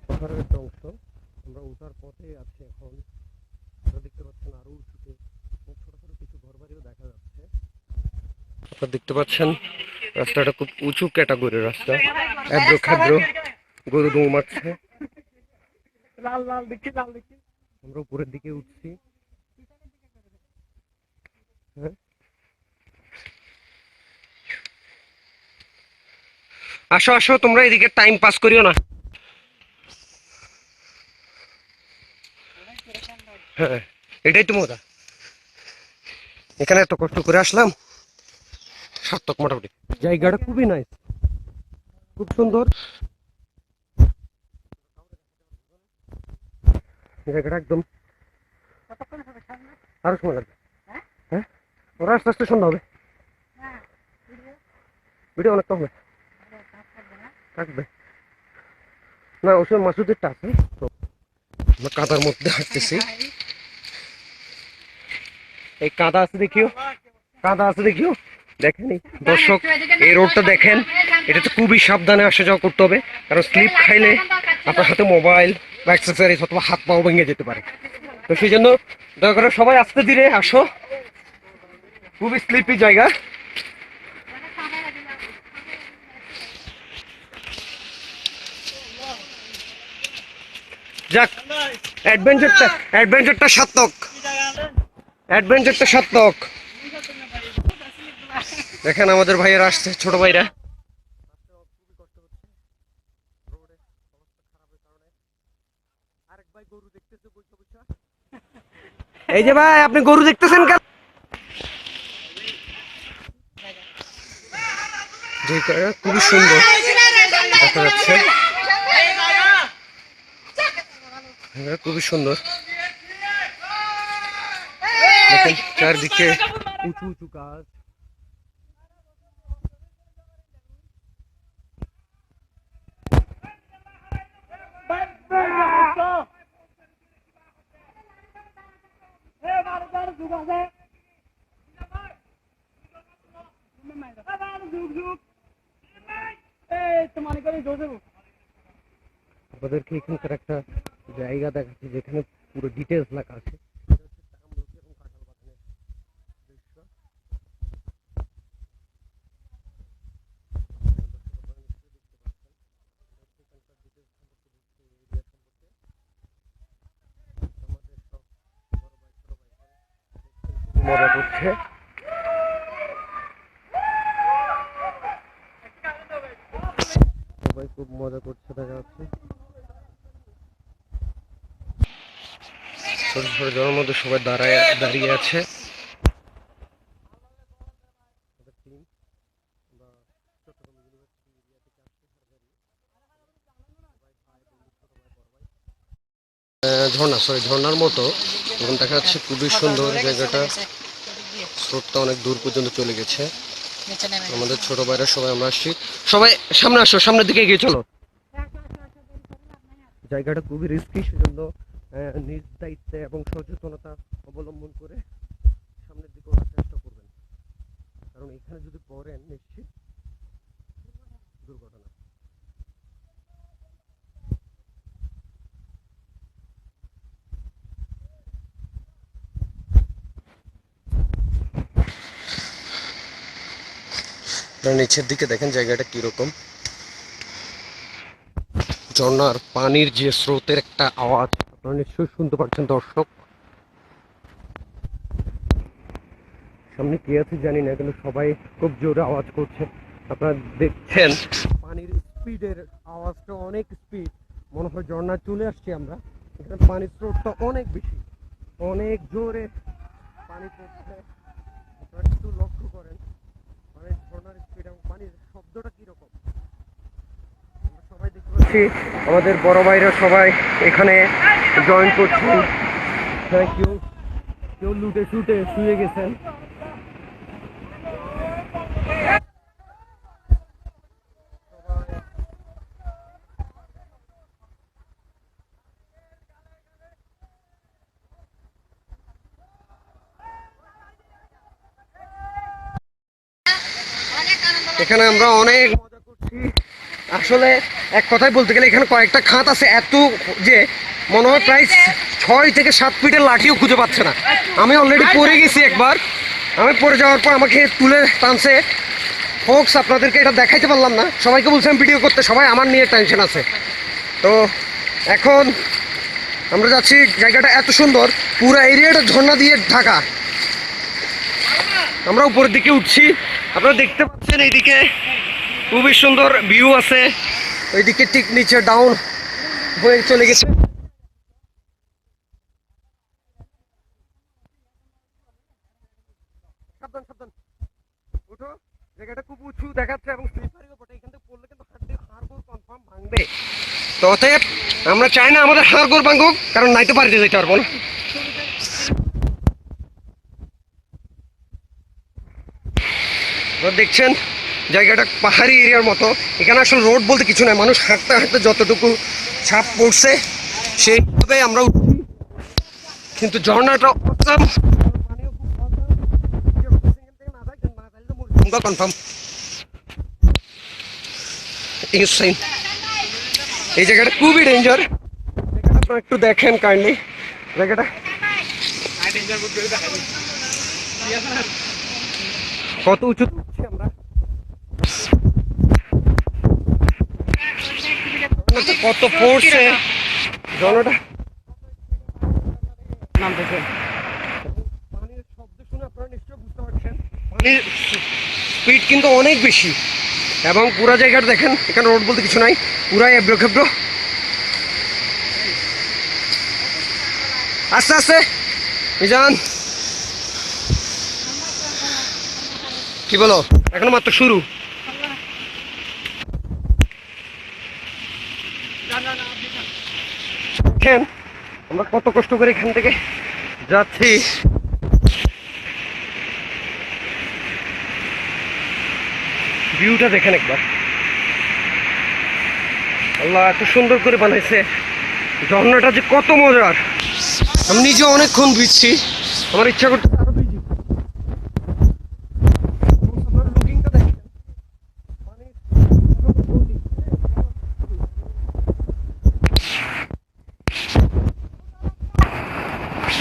পাহাড়ের একটা অংশ আমরা উঠার পথে আছি এখন। আপনারা দেখতে পাচ্ছেন আরো উঁচুতে ছোট ছোট কিছু ঘরবাড়িও দেখা যাচ্ছে। আপনারা দেখতে পাচ্ছেন রাস্তাটা খুব উঁচু ক্যাটাগরির রাস্তা, এব্রো খেব্রো গরু দৌড়াচ্ছে। আমরা উপরের দিকে উঠছি। হ্যাঁ, আসো আসো, তোমরা এদিকে টাইম পাস করিও না। হ্যাঁ, এটাই তো মজা। এখানে এত কষ্ট করে আসলাম, সার্থক মোটামুটি। জায়গাটা খুবই নাইস, খুব সুন্দর জায়গাটা একদম। আরো সময় লাগবে। হ্যাঁ, ওরা আস্তে আস্তে সন্ধ্যা হবে, ভিডিও অনেকটা হবে, থাকবে না। ওসব মাসুদেরটা আছে। আমরা কাদার মধ্যে হাঁটতেছি। এই কাদা আছে দেখিও, কাদা আছে দেখিও। দেখেন দর্শক, এই রোডটা দেখেন, এটা তো খুবই সাবধানে আসা যাওয়া করতে হবে, কারণ স্লিপ খাইলে আপনার হাতে মোবাইল বা অ্যাক্সেসরিজ অথবা হাত পাও ভেঙে যেতে পারে। তো সেই জন্য দয়া করে সবাই আস্তে ধীরে আসো, খুবই স্লিপি জায়গা। যাক, অ্যাডভেঞ্চারটা সার্থক, অ্যাডভেঞ্চারটা সার্থক। দেখেন আমাদের ভাইয়েরা আসছে, ছোট ভাইরা। এই যে ভাই, আপনি গরু দেখতেছেন কেন? খুবই সুন্দর দেখা যাচ্ছে, খুবই সুন্দর। দেখেন চারদিকে উঁচু উঁচু গাছ। আপনাদেরকে এখানকার একটা জায়গা দেখাচ্ছি যেখানে পুরো ডিটেলস লেখা আছে। মজা করছে, সবাই খুব মজা করছে দেখা যাচ্ছে। ছোট ছোট জলের মধ্যে সবাই দাঁড়িয়ে আছে। ঝর্ণার মতো এখন দেখা যাচ্ছে, খুবই সুন্দর জায়গাটা। স্রোতটা অনেক দূর পর্যন্ত চলে গেছে। আমাদের ছোট ভাইরা সবাই আমরা আসছি, সবাই সামনে আসো, সামনের দিকে এগিয়ে চলো। জায়গাটা খুবই রিস্কি, সেজন্য নিজ দায়িত্বে এবং সচেতনতা অবলম্বন করে সামনের দিকে ওঠার চেষ্টা করবেন, কারণ এখানে যদি পড়েন নিশ্চিত দুর্ঘটনা। নিচের দিকে দেখেন জায়গাটা কিরকম, ঝর্ণার পানির যে স্রোতের একটা আওয়াজ আপনারা নিশ্চয়ই শুনতে পাচ্ছেন দর্শক। সামনে কি আছে জানি না, কিন্তু সবাই খুব জোরে আওয়াজ করছে। আপনারা দেখছেন পানির স্পিডের আওয়াজটা অনেক স্পিড, মনে হয় ঝর্ণা চলে আসছি আমরা। এখানে পানির স্রোতটা অনেক বেশি, অনেক জোরে পানি পড়ছে। আপনারা একটু লক্ষ্য করেন পানির ঝর্ণার স্পিড এবং পানির শব্দটা কিরকম। সবাই দেখতে পাচ্ছি আমাদের বড় ভাইরা সবাই এখানে জয়েন করছেন। কেউ লুটে শুটে শুয়ে গেছেন। এখানে আমরা অনেক মজা করছি। আসলে এক কথায় বলতে গেলে এখানে কয়েকটা খাত আছে এত যে মনে হয় প্রায় 6 থেকে 7 ফিটের লাঠিও খুঁজে পাচ্ছে না। আমি অলরেডি পড়ে গেছি একবার। আমি পড়ে যাওয়ার পর আমাকে তুলে টানছে। ফোকস আপনাদেরকে এটা দেখাইতে পারলাম না, সবাইকে বলছিলাম ভিডিও করতে, সবাই আমার নিয়ে টেনশন আছে। তো এখন আমরা যাচ্ছি, জায়গাটা এত সুন্দর, পুরো এরিয়াটা ঝর্ণা দিয়ে ঢাকা। আমরা উপরের দিকে উঠছি, আপনারা দেখতে পাচ্ছেন এইদিকে খুবই সুন্দর ভিউ আছে, ওইদিকে ঠিক নিচে ডাউন হয়ে চলে গেছে। সাবধান সাবধান, উঠো। জায়গাটা খুব উঁচু দেখাচ্ছে এবং স্লিপারিও বটে, এখান থেকে পড়লে কিন্তু হাড়গোড় কনফার্ম ভাঙবে। তো অতএব আমরা চাই না আমাদের হাড়গোড় ভাঙুক, কারণ নাইতে পারিতে যেতে পারবো না। দেখছেন জায়গাটা পাহাড়ি এরিয়ার মতো, এখানে আসলে রোড বলতে কিছু নাই, মানুষ হাঁটতে হাঁটতে যতটুকু ছাপ পড়ছে সেইভাবে আমরা উঠছি। কিন্তু ঝর্ণাটা কনফার্ম। এই জায়গাটা খুবই ডেঞ্জার, আপনারা একটু দেখেন কাইন্ডলি জায়গাটা কত উঁচু উঠছি আমরা। কত পড়ছে জলটা, নামতেছে। পানির শব্দ শুনে আপনারা নিশ্চয়ই বুঝতে পারছেন পানির স্পিড কিন্তু অনেক বেশি। এবং পুরা জায়গাটা দেখেন, এখানে রোড বলতে কিছু নাই, পুরাই এবড়ো খেবড়ো। আস্তে আস্তে মিজান, কি বলো, এখনো মাত্র শুরু। দেখেন আমরা কত কষ্ট করে এখান থেকে যাচ্ছি। ভিউটা দেখেন একবার, আল্লাহ এত সুন্দর করে বানাইছে। ঝর্ণাটা যে কত মজার, আমি নিজে অনেকক্ষণ ভিজছি, আমার ইচ্ছা করতে আরো ভিজি।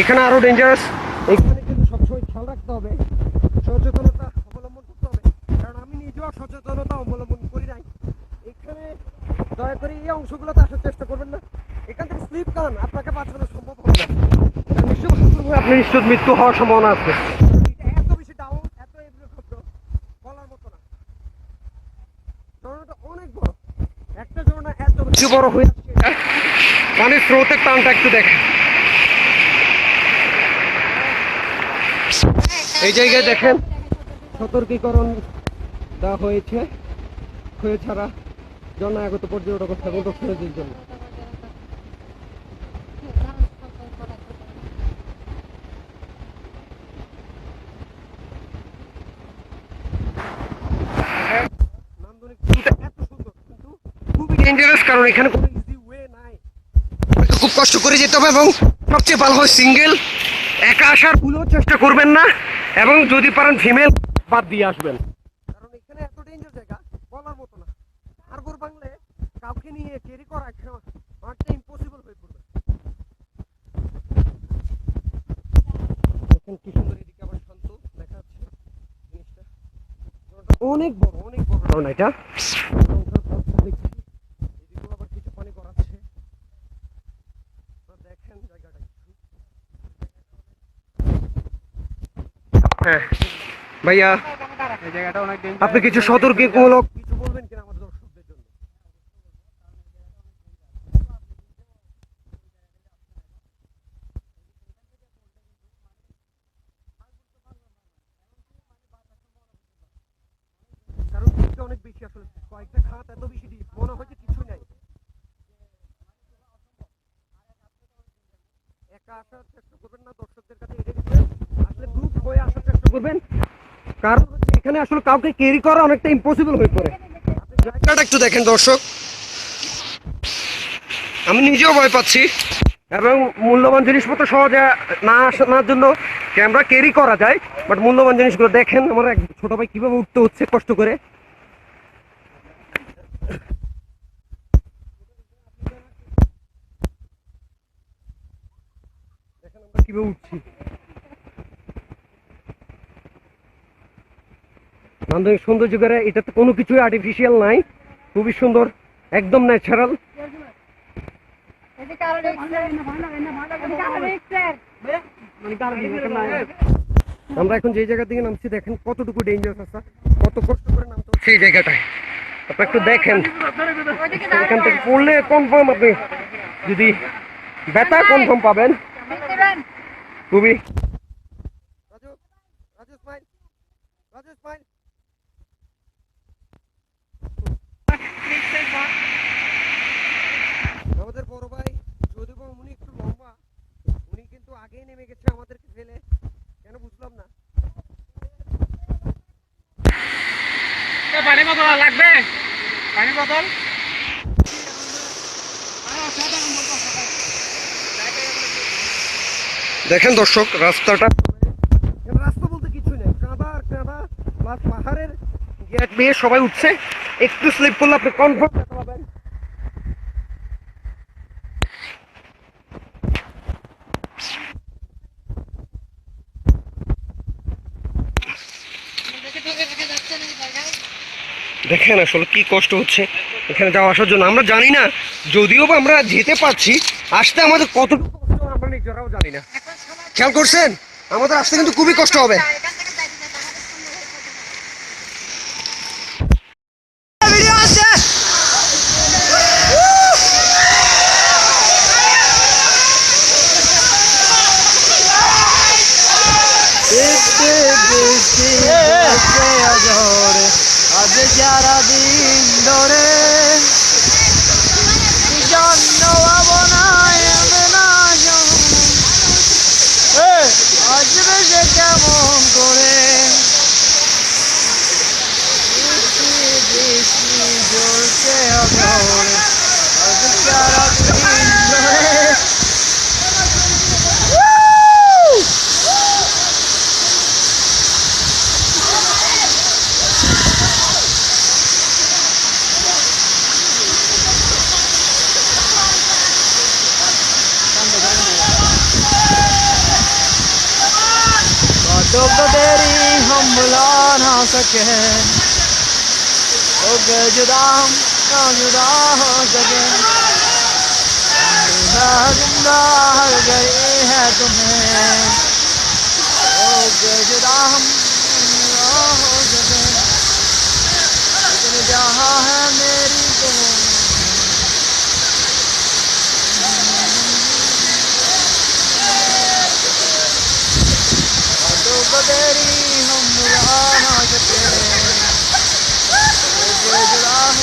এখানে আরো ডেঞ্জারাস, এখানে কিন্তু সবসময় খেয়াল রাখতে হবে, সচেতনতা অবলম্বন করতে হবে, কারণ আমি নিজেও সচেতনতা অবলম্বন করি নাই। এখানে দয়া করে এই অংশগুলোতে আসার চেষ্টা করবেন না, এখান থেকে স্লিপ খান, আপনাকে বাঁচানো সম্ভব হবে না। আপনি নিশ্চিত মৃত্যু হওয়ার সম্ভাবনা আছে। এত বেশি ডাউন, এত বলার মতো না। ঝর্ণাটা অনেক বড়, একটা ঝর্ণা এত বেশি বড় হয়ে যাচ্ছে, পানির স্রোতের টানটা একটু দেখেন। এই জায়গায় দেখেন সতর্কীকরণ দেওয়া হয়েছে, ক্ষয় ছাড়া ঝর্ণা আগত পর্যটক এবং দর্শনার্থীদের জন্য। কারণ এখানে কোনো ইজি ওয়ে নাই, খুব কষ্ট করে যেতে হবে এবং সবচেয়ে ভালো হয় সিঙ্গেল, একা আসার ভুলেও চেষ্টা করবেন না, এবং যদি পারেন ফিমেল বাদ দিয়ে আসবেন, কারণ এখানে এত ডেঞ্জার জায়গা বলার মতো না। হাড়গোড় ভাঙলে কাউকে নিয়ে ক্যারি করা অনেকটা ইম্পসিবল হয়ে পড়বে। দেখেন কি সুন্দর, এদিকে আবার শান্ত দেখা যাচ্ছে জিনিসটা, অনেক বড় অনেক বড় কারণ এটা ভাইয়া, আপনি কিছু সতর্কমূলক কিছু বলবেন কিনা আমাদের দর্শকদের জন্য? কারণ অনেক বেশি, আসলে কয়েকটা খাত এত বেশি ডিপ, মনে হয় যে কিছুই নাই। একা আসার চেষ্টা করবেন না, দর্শকদের কাছে আসলে গ্রুপ হয়ে আসার চেষ্টা করবেন, কারণ এখানে আসলে কাউকে ক্যারি করা অনেকটা ইম্পসিবল হয়ে পড়ে। জায়গাটা একটু দেখেন দর্শক, আমি নিজেও ভয় পাচ্ছি, এবং মূল্যবান জিনিসপত্র সহজে না আসার জন্য ক্যামেরা ক্যারি করা যায়, বাট মূল্যবান জিনিসগুলো দেখেন আমার এক ছোট ভাই কিভাবে উঠতে হচ্ছে কষ্ট করে। কিভাবে উঠছি। নান্দনিক সৌন্দর্য করে, এটাতে কোনো কিছুই আর্টিফিশিয়াল নাই, খুবই সুন্দর, একদম ন্যাচারাল। আমরা এখন যে জায়গা থেকে নামছি দেখেন কতটুকু ডেঞ্জারাস আছে, কত কষ্ট করে নামতে হচ্ছে এই জায়গাটায়। আপনি একটু দেখেন, এখান থেকে পড়লে কনফার্ম আপনি যদি ব্যথা কনফার্ম পাবেন। খুবই আমাদের বড় ভাই যদিও উনি একটু লম্বা, উনি কিন্তু আগেই নেমে গেছে আমাদেরকে ফেলে, কেন বুঝলাম না। পানি বোতল লাগবে, পানি বোতল। দেখেন দর্শক, রাস্তাটা রাস্তা বলতে কিছু নেই, কাদা আর কাদা প্লাস পাহাড়ের গেট বেয়ে সবাই উঠছে, একটু স্লিপ করলে আপনি কনফার্ম ব্যথা পাবেন। দেখেন আসলে কি কষ্ট হচ্ছে এখানে যাওয়া আসার জন্য। আমরা জানি না, যদিও বা আমরা যেতে পারছি, আসতে আমাদের কতটুকু কষ্ট আমরা নিজেরাও জানি না। খেয়াল করছেন, আমাদের আসতে কিন্তু খুবই কষ্ট হবে। আজ সারাদিন ধরে জন্য ভাবনায় আসবে সে কেমন করে, বৃষ্টি জ্বলছে অঝরে আজ সারাদিন ধরে। कदों को तेरी हम बुला ना सके, हो गए जुदा हम ना जुदा हो सके, जिंदा हर गई है तुम्हें, हो गए जुदा हम ना हो सके, लेकिन जहाँ है मेरी तुम। तेरी हम बुला ना सके, जुदा हम।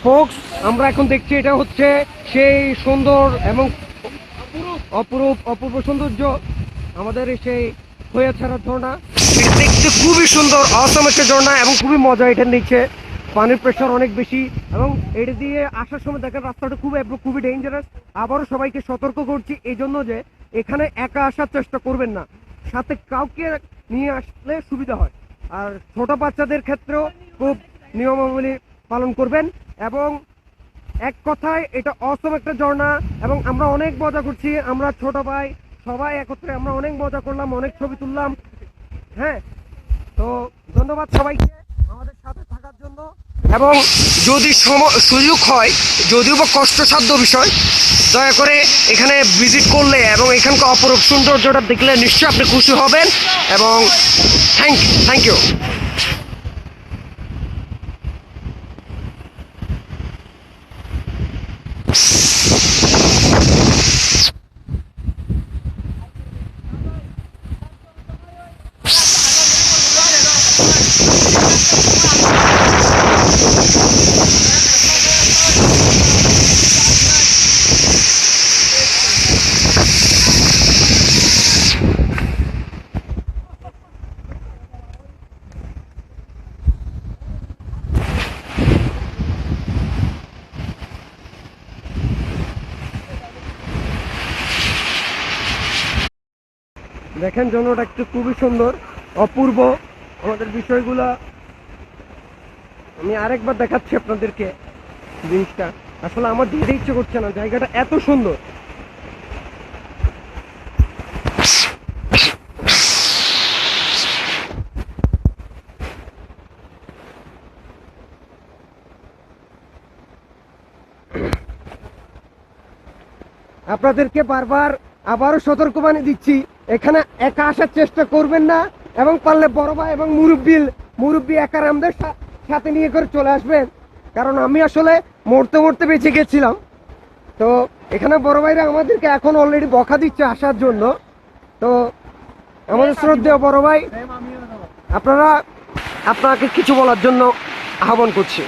ফোকস আমরা এখন দেখছি এটা হচ্ছে সেই সুন্দর এবং অপূর্ব সৌন্দর্য আমাদের সেই হয়েছাড়া ঝর্ণা। এটা দেখতে খুবই সুন্দর, অসম একটা ঝর্ণা এবং খুবই মজা। এটার নিচে পানির প্রেশার অনেক বেশি এবং এটা দিয়ে আসার সময় দেখেন রাস্তাটা খুবই ডেঞ্জারাস। আবারও সবাইকে সতর্ক করছি এই জন্য যে এখানে একা আসার চেষ্টা করবেন না, সাথে কাউকে নিয়ে আসলে সুবিধা হয়। আর ছোট বাচ্চাদের ক্ষেত্রেও খুব নিয়মাবলী পালন করবেন। এবং এক কথায় এটা অসম একটা ঝর্ণা এবং আমরা অনেক মজা করছি। আমরা ছোট ভাই সবাই একত্রে আমরা অনেক মজা করলাম, অনেক ছবি তুললাম। হ্যাঁ, তো ধন্যবাদ সবাইকে আমাদের সাথে থাকার জন্য। এবং যদি সুযোগ হয়, যদিও বা কষ্টসাধ্য বিষয়, দয়া করে এখানে ভিজিট করলে এবং এখানকার অপরূপ সৌন্দর্যটা দেখলে নিশ্চয়ই আপনি খুশি হবেন। এবং থ্যাংক ইউ। দেখেন জন্যটা একটু খুবই সুন্দর, অপূর্ব। আমাদের বিষয়গুলা আমি আরেকবার দেখাচ্ছি আপনাদেরকে। জিনিসটা আসলে আমার দিতে ইচ্ছে করছে না, জায়গাটা এত সুন্দর। আপনাদেরকে আবারও সতর্কবাণী দিচ্ছি, এখানে একা আসার চেষ্টা করবেন না এবং পারলে বড় ভাই এবং মুরব্বী একারামদের সাথে নিয়ে করে চলে আসবেন। কারণ আমি আসলে মরতে বেঁচে গেছিলাম। তো এখানে বড় ভাইরা আমাদেরকে এখন অলরেডি বকা দিচ্ছে আসার জন্য। তো আমাদের শ্রদ্ধেয় বড় ভাই, আপনাকে কিছু বলার জন্য আহ্বান করছি।